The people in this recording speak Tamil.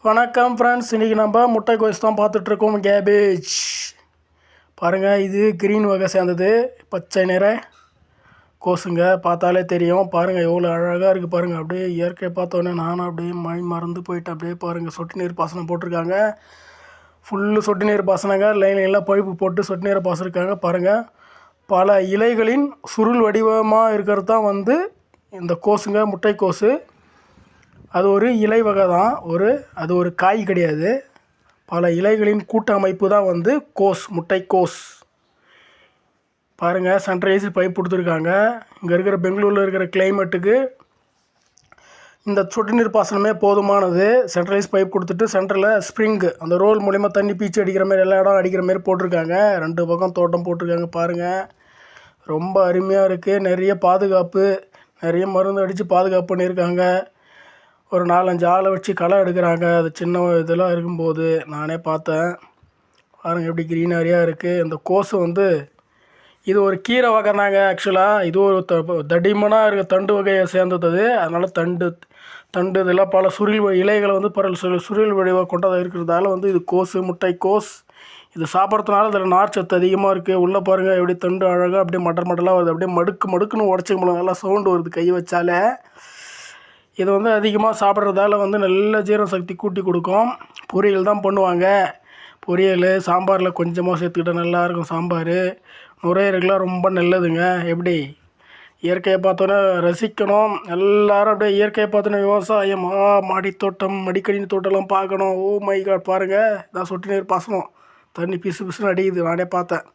வணக்கம் ஃப்ரெண்ட்ஸ், இன்றைக்கி நம்ம முட்டைக்கோஸ் தான் பார்த்துட்ருக்கோம். கேபேஜ் பாருங்கள், இது க்ரீன் வகை சேர்ந்தது. பச்சை நிற கோஸுங்க, பார்த்தாலே தெரியும். பாருங்கள் எவ்வளோ அழகாக இருக்குது பாருங்கள். அப்படியே இயற்கையை பார்த்தோன்னே நானும் அப்படியே மறந்து போயிட்டு அப்படியே பாருங்கள். சொட்டு நீர் பாசனம் போட்டிருக்காங்க. ஃபுல்லு சொட்டு நீர் பாசனங்க. லைன்லாம் பைப்பு போட்டு சொட்டு நீரை பாசிருக்காங்க பாருங்கள். பல இலைகளின் சுருள் வடிவமாக இருக்கிறது தான் இந்த கோஸுங்க, முட்டைக்கோஸு. அது ஒரு இலை வகை தான், அது ஒரு காய் கிடையாது. பல இலைகளின் கூட்டமைப்பு தான் கோஸ், முட்டைக்கோஸ். பாருங்கள், சன்ரைஸ் பைப் கொடுத்துருக்காங்க. இங்கே இருக்கிற பெங்களூரில் இருக்கிற கிளைமேட்டுக்கு இந்த சொட்டு நீர் பாசனமே போதுமானது. சென்ட்ரலைஸ் பைப் கொடுத்துட்டு சென்டரில் ஸ்ப்ரிங்கு அந்த ரோல் மூலிமா தண்ணி பீச்சு அடிக்கிற மாதிரி எல்லா இடம் அடிக்கிற மாதிரி போட்டிருக்காங்க. 2 பக்கம் தோட்டம் போட்டிருக்காங்க பாருங்கள். ரொம்ப அருமையாக இருக்குது. நிறைய பாதுகாப்பு, நிறைய மருந்து அடித்து பாதுகாப்பு பண்ணியிருக்காங்க. ஒரு 4-5 ஆளை வச்சு களை எடுக்கிறாங்க. அது சின்ன இதெல்லாம் இருக்கும்போது நானே பார்த்தேன். பாருங்கள் எப்படி க்ரீனரியாக இருக்குது. இந்த கோஸு இது ஒரு கீரை வகை தாங்க. ஆக்சுவலாக இது ஒரு தடிமனாக இருக்க தண்டு வகையை சேர்ந்தது. அதனால் தண்டு இதெல்லாம் பல இலைகளை சுருள் வடிவாக கொண்டதாக இருக்கிறதால இது கோஸு, முட்டைக்கோஸ். இது சாப்பிட்றதுனால அதில் நார்ச்சத்து அதிகமாக இருக்குது. உள்ளே பாருங்கள் எப்படி தண்டு அழகாக அப்படியே மடலாக வருது. அப்படியே மடுக்குன்னு உடச்சிக்க முடியல. நல்லா சவுண்டு வருது கை வச்சாலே. இது அதிகமாக சாப்பிட்றதால நல்ல ஜீரண சக்தி கூட்டி கொடுக்கும். பொரியல் தான் பண்ணுவாங்க. பொரியல் சாம்பாரில் கொஞ்சமாக சேர்த்துக்கிட்டால் நல்லாயிருக்கும். சாம்பார் நுரையீரலுக்குலாம் ரொம்ப நல்லதுங்க. எப்படி இயற்கையை பார்த்தோன்னே ரசிக்கணும். எல்லோரும் அப்படியே இயற்கையை பார்த்தோன்னே விவசாயம், மாடித்தோட்டம், மடிக்கணினி தோட்டம்லாம் பார்க்கணும். ஓ மை காட், பாருங்கள் இதான் சொட்டு நீர் பாசனம். தண்ணி பிசு பிசுன்னு அடிக்குது, நானே பார்த்தேன்.